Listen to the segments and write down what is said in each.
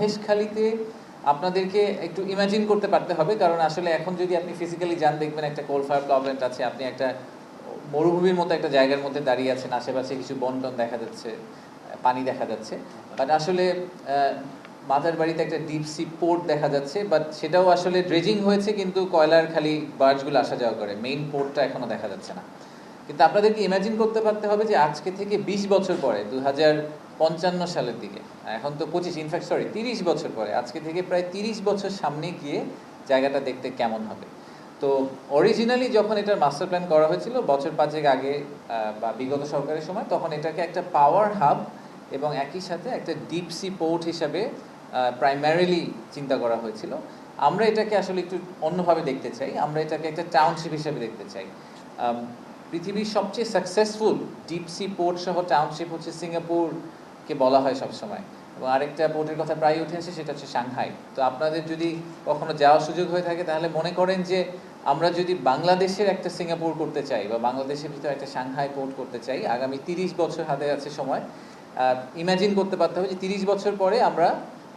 মহেশখালীতে আপনাদেরকে একটু ইমাজিন করতে পারতে হবে, কারণ আসলে এখন যদি আপনি ফিজিক্যালি যান দেখবেন একটা কোল ফায়ার প্লান্ট আছে, আপনি একটা মরুভূমির মতো একটা জায়গার মধ্যে দাঁড়িয়ে আছেন, আশেপাশে কিছু বনটন দেখা যাচ্ছে, পানি দেখা যাচ্ছে, বাট আসলে মাদার বাড়িতে একটা ডিপ সি পোর্ট দেখা যাচ্ছে, বাট সেটাও আসলে ড্রেজিং হয়েছে, কিন্তু কয়লার খালি বার্জগুলো আসা যাওয়া করে, মেইন পোর্টটা এখনো দেখা যাচ্ছে না। কিন্তু আপনাদেরকে ইমাজিন করতে পারতে হবে যে আজকে থেকে 20 বছর পরে 2055 সালের দিকে, এখন তো 25, ইনফ্যাক্ট 30 বছর পরে, আজকে থেকে প্রায় 30 বছর সামনে গিয়ে জায়গাটা দেখতে কেমন হবে। তো অরিজিনালি যখন এটার মাস্টার প্ল্যান করা হয়েছিল বছর 5 আগে বা বিগত সরকারের সময়, তখন এটাকে একটা পাওয়ার হাব এবং একই সাথে একটা ডিপ সি পোর্ট হিসাবে প্রাইমারিলি চিন্তা করা হয়েছিল। আমরা এটাকে আসলে একটু অন্যভাবে দেখতে চাই, আমরা এটাকে একটা টাউনশিপ হিসেবে দেখতে চাই। পৃথিবীর সবচেয়ে সাকসেসফুল ডিপ সি পোর্ট সহ টাউনশিপ হচ্ছে সিঙ্গাপুরকে বলা হয় সবসময়, এবং আরেকটা পোর্টের কথা প্রায় উঠে আসে, সেটা হচ্ছে সাংহাই। তো আপনাদের যদি কখনো যাওয়ার সুযোগ হয়ে থাকে তাহলে মনে করেন যে আমরা যদি বাংলাদেশের একটা সিঙ্গাপুর করতে চাই বা বাংলাদেশের ভিতরে একটা সাংহাই পোর্ট করতে চাই, আগামী 30 বছর হাতে আছে সময়, ইমাজিন করতে পারতে হবে যে 30 বছর পরে আমরা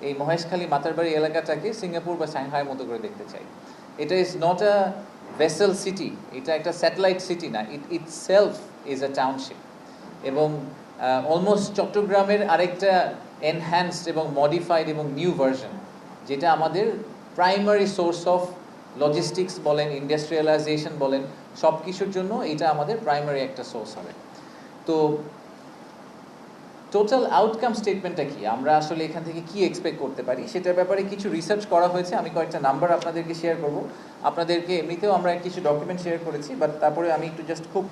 এই মহেশখালী মাতারবাড়ি এলাকাটাকে সিঙ্গাপুর বা সাংহাইয়ের মতো করে দেখতে চাই। এটা is not a vessel city, এটা একটা স্যাটেলাইট সিটি না, ইটসেলফ ইজ আ টাউনশিপ। এবং অলমোস্ট চট্টগ্রামের আরেকটা এনহ্যান্সড এবং মডিফাইড এবং নিউ ভার্সন, যেটা আমাদের প্রাইমারি সোর্স অফ লজিস্টিক্স বলেন, ইন্ডাস্ট্রিয়ালাইজেশন বলেন, সব কিছুর জন্য এটা আমাদের প্রাইমারি একটা সোর্স হবে। তো টোটাল আউটকাম স্টেটমেন্টটা কি, আমরা আসলে এখান থেকে কি এক্সপেক্ট করতে পারি সেটার ব্যাপারে কিছু রিসার্চ করা হয়েছে। আমি কয়েকটা নাম্বার আপনাদেরকে শেয়ার করব, আপনাদেরকে এমনিতেও আমরা কিছু ডকুমেন্ট শেয়ার করেছি, বাট তারপরে আমি একটু জাস্ট খুব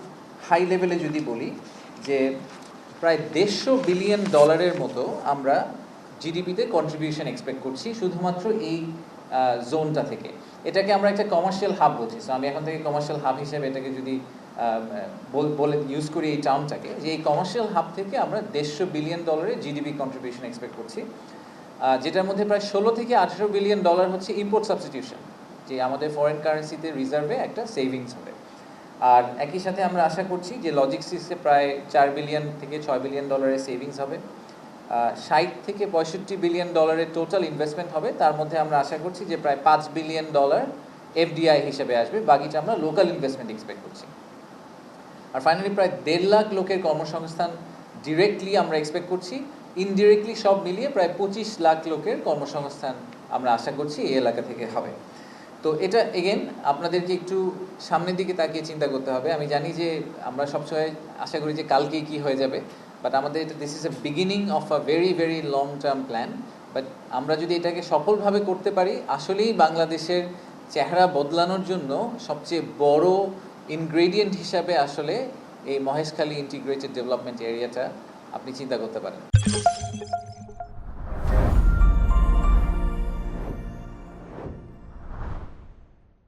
হাই লেভেলে যদি বলি যে প্রায় $150 বিলিয়ন মতো আমরা জিডিপিতে কন্ট্রিবিউশন এক্সপেক্ট করছি শুধুমাত্র এই জোনটা থেকে। এটাকে আমরা একটা কমার্শিয়াল হাব বলছি। সো আমি এখন থেকে কমার্শিয়াল হাব হিসেবে এটাকে যদি বলে ইউজ করি এই টার্মটাকে, যে এই কমার্শিয়াল হাব থেকে আমরা $150 বিলিয়ন জিডিপি কন্ট্রিবিউশন এক্সপেক্ট করছি, যেটার মধ্যে প্রায় 16 থেকে 18 বিলিয়ন ডলার হচ্ছে ইম্পোর্ট সাবস্টিটিউশন, যে আমাদের ফরেন কারেন্সিতে রিজার্ভে একটা সেভিংস হবে। আর একই সাথে আমরা আশা করছি যে লজিস্টিক্সে প্রায় 4 বিলিয়ন থেকে 6 বিলিয়ন ডলারের সেভিংস হবে। 60 থেকে 65 বিলিয়ন ডলারের টোটাল ইনভেস্টমেন্ট হবে, তার মধ্যে আমরা আশা করছি যে প্রায় $5 বিলিয়ন এফডিআই হিসেবে আসবে, বাকিটা আমরা লোকাল ইনভেস্টমেন্ট এক্সপেক্ট করছি। আর ফাইনালি প্রায় 1.5 লাখ লোকের কর্মসংস্থান ডিরেক্টলি আমরা এক্সপেক্ট করছি, ইনডিরেক্টলি সব মিলিয়ে প্রায় 25 লাখ লোকের কর্মসংস্থান আমরা আশা করছি এই এলাকা থেকে হবে। তো এটা এগেন আপনাদেরকে একটু সামনের দিকে তাকিয়ে চিন্তা করতে হবে। আমি জানি যে আমরা সবসময় আশা করি যে কালকেই কি হয়ে যাবে, বাট আমাদের এটা this is a beginning of a very very long term plan. But আমরা যদি এটাকে সফলভাবে করতে পারি, আসলেই বাংলাদেশের চেহারা বদলানোর জন্য সবচেয়ে বড় ইনগ্রেডিয়েন্ট হিসাবে আসলে এই মহেশখালী ইন্টিগ্রেটেড ডেভেলপমেন্ট এরিয়াটা আপনি চিন্তা করতে পারেন।